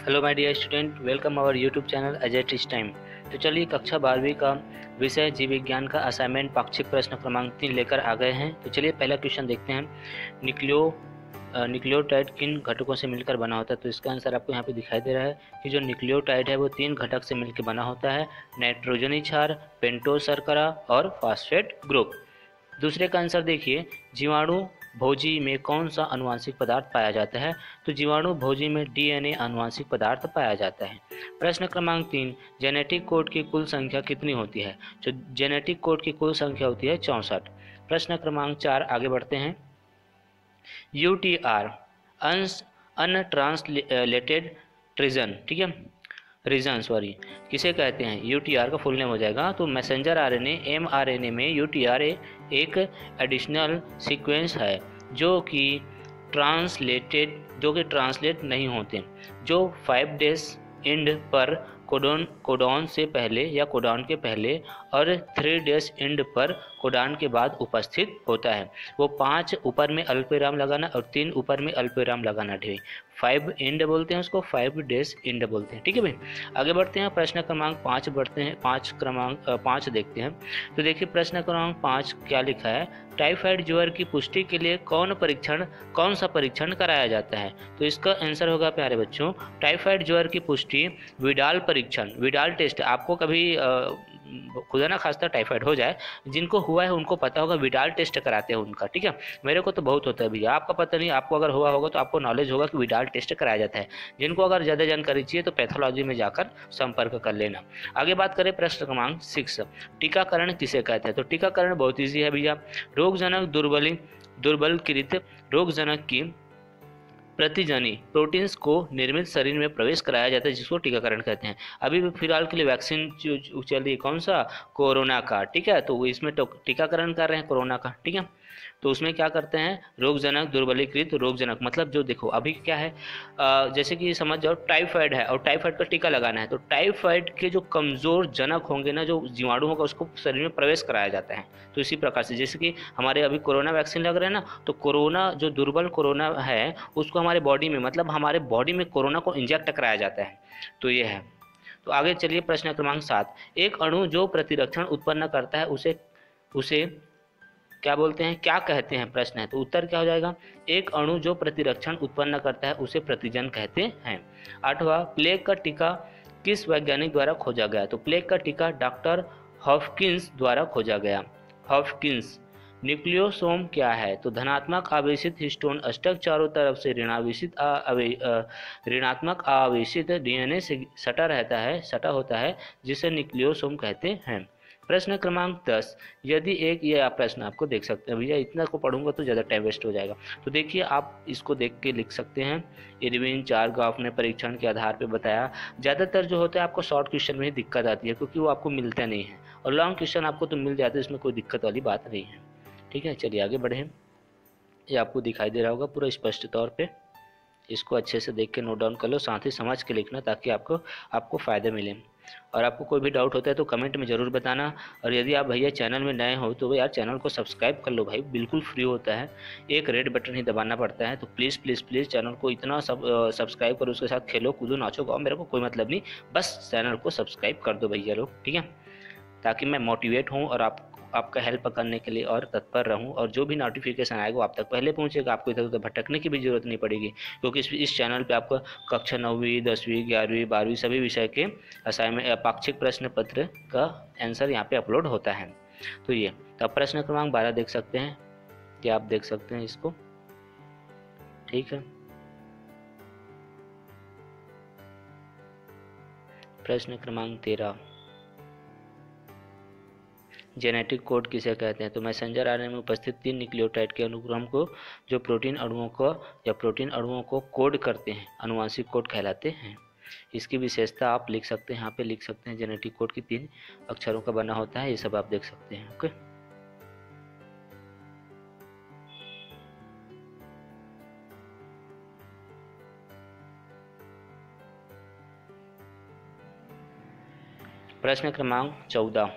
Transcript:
Hello my dear student, welcome our YouTube channel Ajay teach time. तो चलिए कक्षा 12वीं का विषय जीव विज्ञान का असाइनमेंट पाक्षिक प्रश्न क्रमांक 3 लेकर आ गए हैं। तो चलिए पहला क्वेश्चन देखते हैं। न्यूक्लियोटाइड किन घटकों से मिलकर बना होता है? तो इसका आंसर आपको यहाँ पे दिखाई दे रहा है कि जो न्यूक्लियोटाइड है वो 3 घटक से मिलकर बना होता है। नाइट्रोजनी क्षार, पेंटोज शर्करा और फॉस्फेट ग्रुप। दूसरे का आंसर देखिए, जीवाणु भोजी में कौन सा आनुवांशिक पदार्थ पाया जाता है? तो जीवाणु भोजी में डीएनए आनुवांशिक पदार्थ पाया जाता है। प्रश्न क्रमांक 3, जेनेटिक कोड की कुल संख्या कितनी होती है? जो जेनेटिक कोड की कुल संख्या होती है 64। प्रश्न क्रमांक 4 आगे बढ़ते हैं। यूटीआर अनट्रांसलेटेड ट्रिजन, ठीक है, रीजन सॉरी, किसे कहते हैं? यूटीआर का फुल नेम हो जाएगा। तो मैसेंजर आरएनए एमआरएनए में यूटीआर एक एडिशनल सीक्वेंस है जो कि ट्रांसलेट नहीं होते, जो 5 डेज एंड पर कोडॉन से पहले या कोडॉन के पहले और 3 डेज एंड पर कोडॉन के बाद उपस्थित होता है। वो 5 ऊपर में अल्पविराम लगाना और 3 ऊपर में अल्पविराम लगाना ढेरी 5 एंड बोलते हैं उसको, 5 डेज एंड बोलते हैं। ठीक है भाई, आगे बढ़ते हैं। प्रश्न क्रमांक 5 बढ़ते हैं, 5 देखते हैं। तो देखिए प्रश्न क्रमांक 5 क्या लिखा है। टाइफाइड ज्वर की पुष्टि के लिए कौन सा परीक्षण कराया जाता है? तो इसका आंसर होगा प्यारे बच्चों, टाइफाइड ज्वर की पुष्टि विडाल परीक्षण, विडाल टेस्ट। आपको कभी खुदा ना खास्ता टाइफाइड हो जाए, जिनको हुआ है उनको पता होगा, विडाल टेस्ट कराते हैं उनका। ठीक है, मेरे को तो बहुत होता है भैया, आपका पता नहीं, आपको अगर हुआ होगा तो आपको नॉलेज होगा कि विडाल टेस्ट कराया जाता है। जिनको अगर ज़्यादा जानकारी चाहिए तो पैथोलॉजी में जाकर संपर्क कर लेना। आगे बात करें प्रश्न क्रमांक 6, टीकाकरण किसे कहते हैं? तो टीकाकरण बहुत ईजी है भैया। रोगजनक दुर्बलकृत रोगजनक की प्रतिजनी प्रोटीन्स को निर्मित शरीर में प्रवेश कराया जाता है, जिसको टीकाकरण कहते हैं। अभी भी फिलहाल के लिए वैक्सीन चल रही है, कौन सा? कोरोना का। ठीक है, तो इसमें टीकाकरण कर रहे हैं कोरोना का। ठीक है, तो उसमें क्या करते हैं? रोगजनक दुर्बलीकृत रोगजनक, मतलब जो देखो अभी क्या है, जैसे कि समझ जाओ टाइफाइड है और टाइफाइड का टीका लगाना है, तो टाइफाइड के जो कमज़ोर जनक होंगे ना, जो जीवाणु होगा, उसको शरीर में प्रवेश कराया जाता है। तो इसी प्रकार से जैसे कि हमारे अभी कोरोना वैक्सीन लग रहा है ना, तो कोरोना जो दुर्बल कोरोना है उसको हमारे बॉडी में, मतलब हमारे बॉडी में कोरोना को इंजेक्ट कराया जाता है। तो ये है। तो आगे चलिए प्रश्न क्रमांक 7, एक अणु जो प्रतिरक्षण उत्पन्न करता है उसे उसे क्या बोलते हैं, क्या कहते हैं? प्रश्न है, तो उत्तर क्या हो जाएगा? एक अणु जो प्रतिरक्षण उत्पन्न करता है उसे प्रतिजन कहते हैं। 8वां, प्लेग का टीका किस वैज्ञानिक द्वारा खोजा गया? तो प्लेग का टीका डॉक्टर हॉपकिंस द्वारा खोजा गया। हॉपकिंस। न्यूक्लियोसोम क्या है? तो धनात्मक आवेशित हिस्टोन अष्टक चारों तरफ से ऋणात्मक आवेशित डीएनए से सटा होता है, जिसे न्यूक्लियोसोम कहते हैं। प्रश्न क्रमांक 10, यदि ये प्रश्न आपको देख सकते हैं भैया, इतना को पढ़ूंगा तो ज़्यादा टाइम वेस्ट हो जाएगा। तो देखिए आप इसको देख के लिख सकते हैं। इरविन चारगाफ ने परीक्षण के आधार पर बताया। ज़्यादातर जो होता है आपको शॉर्ट क्वेश्चन में ही दिक्कत आती है, क्योंकि वो आपको मिलता नहीं है, और लॉन्ग क्वेश्चन आपको तो मिल जाते हैं, इसमें कोई दिक्कत वाली बात नहीं है। ठीक है, चलिए आगे बढ़ें। ये आपको दिखाई दे रहा होगा पूरा स्पष्ट तौर पे, इसको अच्छे से देख के नोट डाउन कर लो, साथ ही समझ के लिखना, ताकि आपको फ़ायदे मिले। और आपको कोई भी डाउट होता है तो कमेंट में ज़रूर बताना। और यदि आप भैया चैनल में नए हो तो यार चैनल को सब्सक्राइब कर लो भाई, बिल्कुल फ्री होता है, एक रेड बटन ही दबाना पड़ता है। तो प्लीज़ प्लीज़ प्लीज़ चैनल को इतना सब्सक्राइब करो, उसके साथ खेलो कूदो नाचो गाओ, मेरे को कोई मतलब नहीं, बस चैनल को सब्सक्राइब कर दो भैया लोग। ठीक है, ताकि मैं मोटिवेट हूँ और आपका हेल्प करने के लिए और तत्पर रहूं, और जो भी नोटिफिकेशन आएगा वो आप तक पहले पहुंचेगा, आपको इधर उधर भटकने की भी जरूरत नहीं पड़ेगी, क्योंकि इस चैनल पे आपको कक्षा 9वीं 10वीं 11वीं 12वीं सभी विषय के असाइनमेंट पाक्षिक प्रश्न पत्र का आंसर यहाँ पे अपलोड होता है। तो ये अब प्रश्न क्रमांक 12 देख सकते हैं, क्या आप देख सकते हैं इसको? ठीक है, प्रश्न क्रमांक 13, जेनेटिक कोड किसे कहते हैं? तो मैसेंजर आरएनए में उपस्थित 3 न्यूक्लियोटाइड के अनुक्रम को जो प्रोटीन अणुओं को कोड करते हैं आनुवंशिक कोड कहलाते हैं। इसकी विशेषता आप लिख सकते हैं, यहाँ पे लिख सकते हैं, जेनेटिक कोड की 3 अक्षरों का बना होता है, ये सब आप देख सकते हैं। ओके, प्रश्न क्रमांक 14,